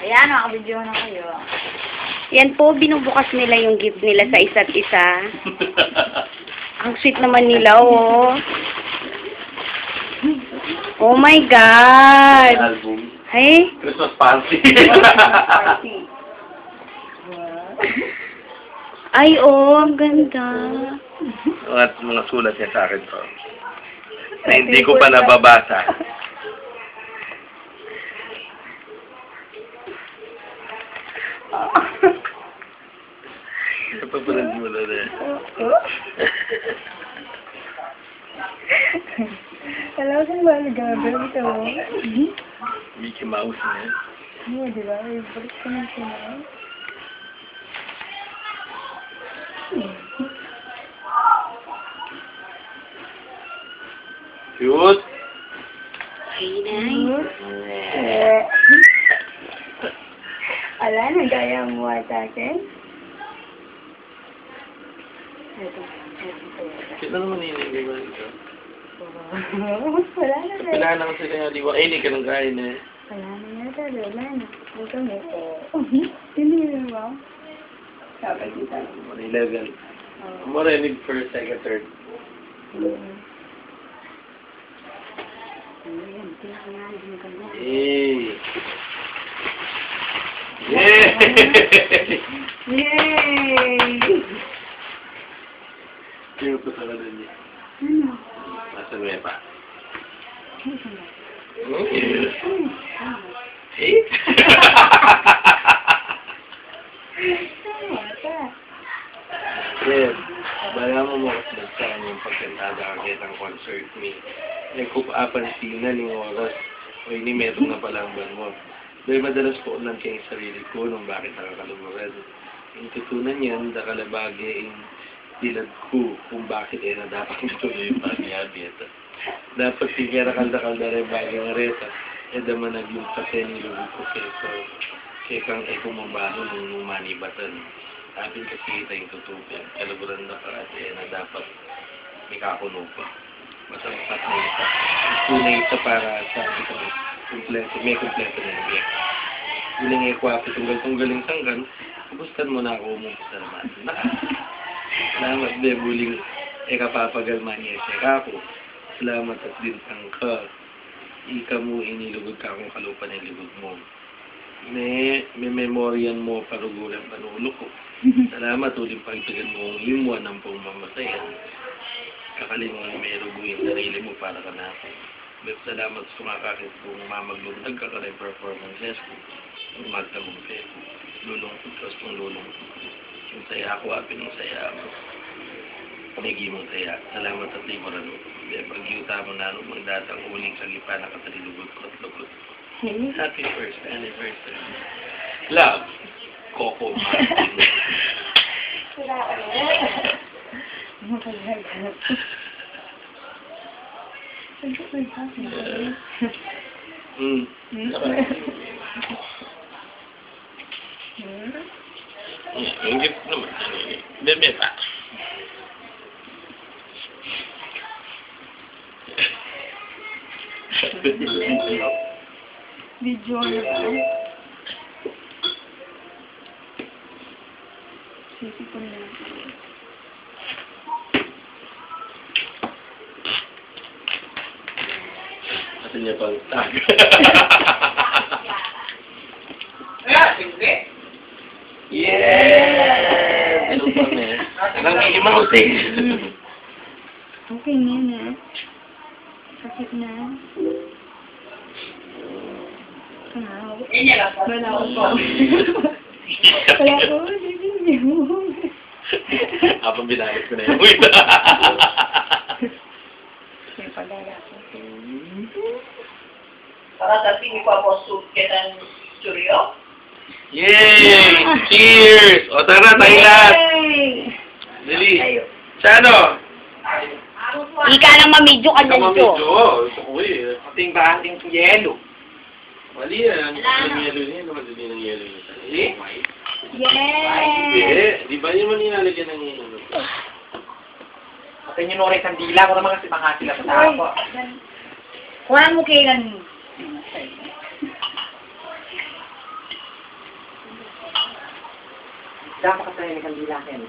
Ayan, nakabidyo na kayo. Yan po, binubukas nila yung gift nila sa isa't isa. Ang sweet naman nila, oh. Oh my God! Album. Hey? Christmas party. Ay, oh, ang ganda. At mga sulat niya sa akin to. Na hindi ko pa nababasa. Napapanood mo na rin. Alam ko ba nag-gagawin ito? Mickey Mouse niya. Oo, di ba? May balik ko na siya na. Cute. Ay, nice. Ala, nagaya mo sa akin? Ito. Cute na naman yung ba ito? Wala na rin. Kailangan kasi kaya liwa. Eh, hindi ka nang kain eh. Wala na yata, wala na. Ito mo. Hindi na ba? Dapat kita. 11. Marinig first, second, third. Yay! Yay! Yay! Sino pa sa kanan niya? Ano? Nasa may pa. Ano? Eh? Yes. Bala mo mo kasi saan yung pagkantada agad ang concert me. Nagkupapansin na ng oras o ini metong na palang ban mo. Dahil madalas po lang kayo sarili ko nung bakit nakakalumuran. Yung tutunan yan, nakalabagi yung dilad ko kung bakit na dapat natuloy yung pag-iabit. Dapat tigara-kalda-kalda rin bagay ng reta. Daman naging paten yung lubog ko kaya kang kumambaho nung manibatan. Sabi kasi ito yung tutupin. Kalaburan na parati na dapat may kakuno pa. Masapat na ito. Tunay ito para sa itong kompleto. May kompleto na nabiyek. Huling ikwapi tunggal-tunggaling sanggan. Kubustan mo na ako umumpisa naman. Salamat din huling ikapapagalman niya siya ako. Salamat at din sang ka. Ika mo inilugod ka kung kalupa ng libog mo. May memoryan mo parugulang panulo ko. Salamat uling pagtagan mo ang limuan ng pumamasayan. Kakalimang may ruguin sarili mo para ka na ako. Salamat sa kumakakit kung mamaglundag ka ka ng performances ko. Ang magtagumpit. Lulungkot ka sa lulungkot. Yung saya ako, apin ng saya mo. Panigi mong saya. Salamat at liburan mo. Pag-iuta mo na nung magdatang uling sa lipa na katalilugod ko at lugod ko. Happy first anniversary. Love, Coco Martin. Wala ka rin. Makalag. Yung gift naman. Bebe pa. Video na ba? Sisipon na. Kasi niya pang tag. Yeah! Ano pa na eh? Nang-i-mouse eh. Okay na na. Sakit na. Wala ko pa. Wala ko. Hindi mo. Habang binalik ko na yung wait. May pagdala ko. Para dating ipapasuit ka ng studio? Yay! Cheers! O tara, tayo lahat! Dali! Sa ano? Ika lang mamidyo ka dyan ito. Ito ko eh. Ating bahating yelo. Mali yan. Ang yelo niya. Namadali ng yelo niya. Eh? Yay! Di ba yun man nilalagyan ng yelo? Ating yun oray sandila ko naman kasi mga sila sa tapo. Kuhaan mo kailan. Dapat ka tayo ng kandila kin.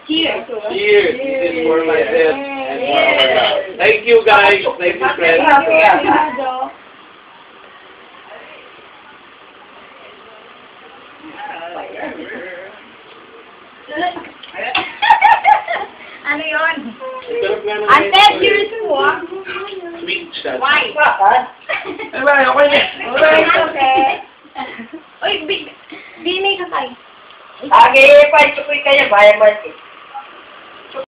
Cheers. Cheers! This is for myself and for our love. Thank you guys! Thank you friends! Ano yun? Sarap nga ng Ate, ice cream. cheers po ah. Sweet shot. Why? Bakit? Ay ba, okay na. Okay. Uy, bini ka tayo. Agi, pa, ito ko kayo, bayan mo.